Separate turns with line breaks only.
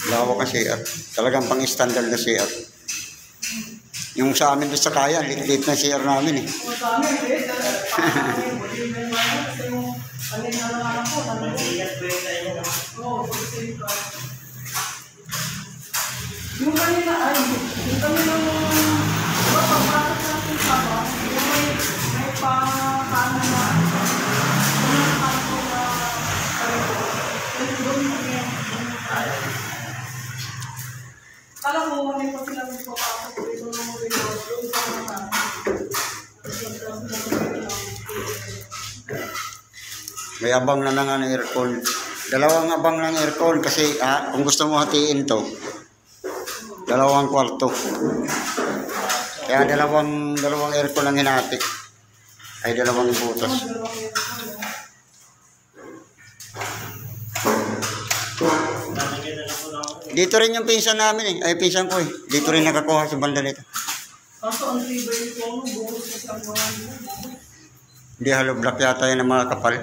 Lawak ka CR. Talagang pang-standard na CR. Yung sa amin doon sa kaya, lit na CR namin eh.
Yung kanina ay, yung kanina pagpapasok natin sa ba, may pa-paano na, kala ko, may pa sila magpapasok dito ng mga doon sa mga
may abang na nga ng aircon. Dalawang abang ng aircon kasi kung gusto mo hatiin to, dalawang kwarto. Kaya dalawang aircon ang hinati. Ay dalawang butas. Dito rin yung pinsan namin eh. Ay pinsan ko eh. Dito rin nakakuha sa banda nito.
Kaso ang tibay nito, buhos na sa mga
Hindi hollow block yata yan ng mga kapal.